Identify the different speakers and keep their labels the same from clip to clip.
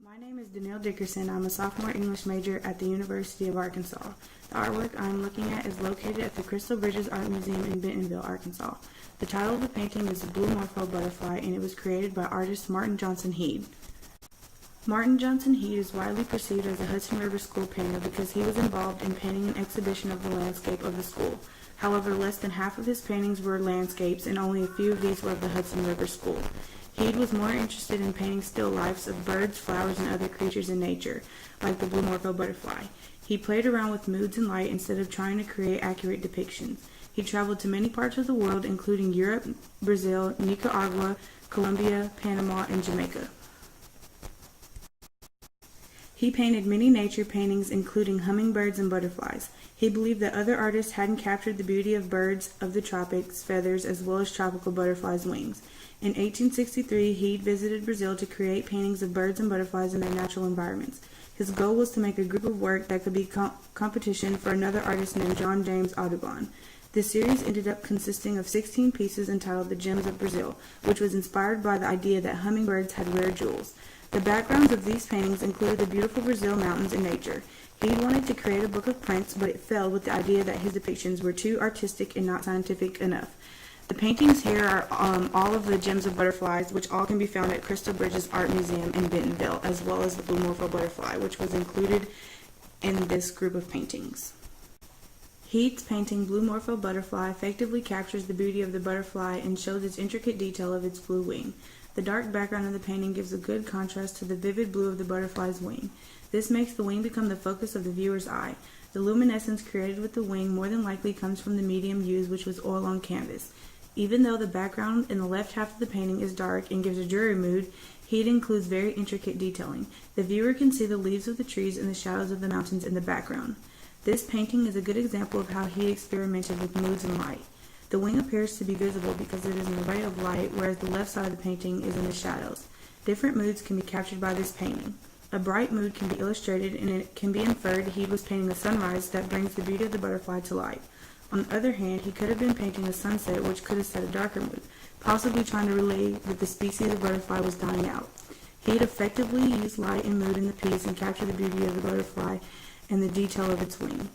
Speaker 1: My name is Danielle Dickerson. I'm a sophomore English major at the University of Arkansas. The artwork I'm looking at is located at the Crystal Bridges Art Museum in Bentonville, Arkansas. The title of the painting is The Blue Morpho Butterfly, and it was created by artist Martin Johnson-Heade. Martin Johnson-Heade is widely perceived as a Hudson River School painter because he was involved in painting an exhibition of the landscape of the school. However, less than half of his paintings were landscapes, and only a few of these were of the Hudson River School. Heade was more interested in painting still lifes of birds, flowers, and other creatures in nature, like the blue morpho butterfly. He played around with moods and light instead of trying to create accurate depictions. He traveled to many parts of the world, including Europe, Brazil, Nicaragua, Colombia, Panama, and Jamaica. He painted many nature paintings, including hummingbirds and butterflies. He believed that other artists hadn't captured the beauty of birds of the tropics, feathers, as well as tropical butterflies' wings. In 1863, Heade visited Brazil to create paintings of birds and butterflies in their natural environments. His goal was to make a group of work that could be competition for another artist named John James Audubon. This series ended up consisting of 16 pieces entitled The Gems of Brazil, which was inspired by the idea that hummingbirds had rare jewels. The backgrounds of these paintings included the beautiful Brazil mountains and nature. Heade wanted to create a book of prints, but it failed with the idea that his depictions were too artistic and not scientific enough. The paintings here are all of the Gems of Butterflies, which all can be found at Crystal Bridges Art Museum in Bentonville, as well as the Blue Morpho Butterfly, which was included in this group of paintings. Heade's painting Blue Morpho Butterfly effectively captures the beauty of the butterfly and shows its intricate detail of its blue wing. The dark background of the painting gives a good contrast to the vivid blue of the butterfly's wing. This makes the wing become the focus of the viewer's eye. The luminescence created with the wing more than likely comes from the medium used, which was oil on canvas. Even though the background in the left half of the painting is dark and gives a dreary mood, Heade includes very intricate detailing. The viewer can see the leaves of the trees and the shadows of the mountains in the background. This painting is a good example of how Heade experimented with moods and light. The wing appears to be visible because it is in a ray of light, whereas the left side of the painting is in the shadows. Different moods can be captured by this painting. A bright mood can be illustrated, and it can be inferred Heade was painting a sunrise that brings the beauty of the butterfly to light. On the other hand, he could have been painting a sunset, which could have set a darker mood, possibly trying to relay that the species of butterfly was dying out. Heade effectively used light and mood in the piece and captured the beauty of the butterfly and the detail of its wing.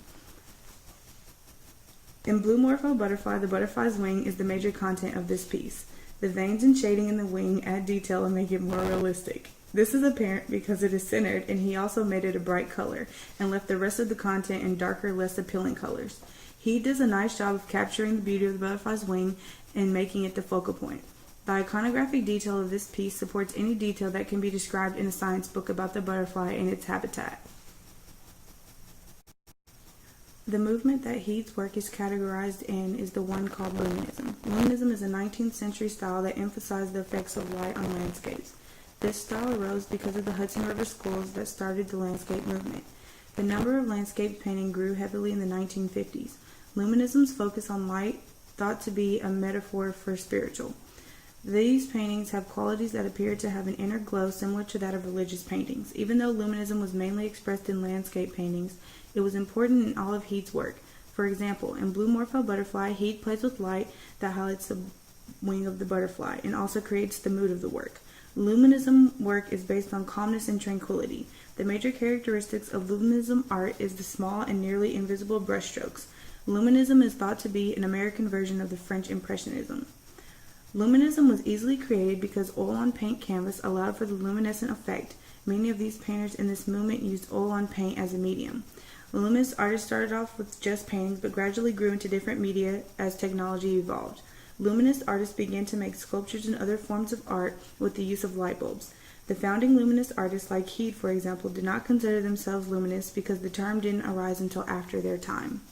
Speaker 1: In Blue Morpho Butterfly, the butterfly's wing is the major content of this piece. The veins and shading in the wing add detail and make it more realistic. This is apparent because it is centered, and he also made it a bright color and left the rest of the content in darker, less appealing colors. He does a nice job of capturing the beauty of the butterfly's wing and making it the focal point. The iconographic detail of this piece supports any detail that can be described in a science book about the butterfly and its habitat. The movement that Heade's work is categorized in is the one called Luminism. Luminism is a 19th century style that emphasized the effects of light on landscapes. This style arose because of the Hudson River schools that started the landscape movement. The number of landscape painting grew heavily in the 1950s. Luminism's focus on light, thought to be a metaphor for spiritual. These paintings have qualities that appear to have an inner glow similar to that of religious paintings. Even though Luminism was mainly expressed in landscape paintings, it was important in all of Heade's work. For example, in Blue Morpho Butterfly, Heade plays with light that highlights the wing of the butterfly and also creates the mood of the work. Luminism work is based on calmness and tranquility. The major characteristics of Luminism art is the small and nearly invisible brushstrokes. Luminism is thought to be an American version of the French Impressionism. Luminism was easily created because oil on paint canvas allowed for the luminescent effect. Many of these painters in this movement used oil on paint as a medium. Luminist artists started off with just paintings but gradually grew into different media as technology evolved. Luminist artists began to make sculptures and other forms of art with the use of light bulbs. The founding luminist artists like Heade, for example, did not consider themselves luminists because the term didn't arise until after their time.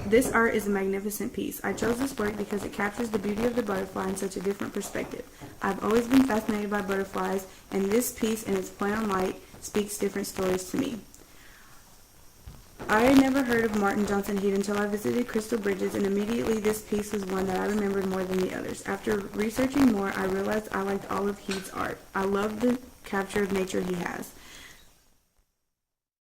Speaker 1: This art is a magnificent piece. I chose this work because it captures the beauty of the butterfly in such a different perspective. I've always been fascinated by butterflies, and this piece and its play on light speaks different stories to me. I had never heard of Martin Johnson-Heade until I visited Crystal Bridges, and immediately this piece was one that I remembered more than the others. After researching more, I realized I liked all of Heade's art. I love the capture of nature he has.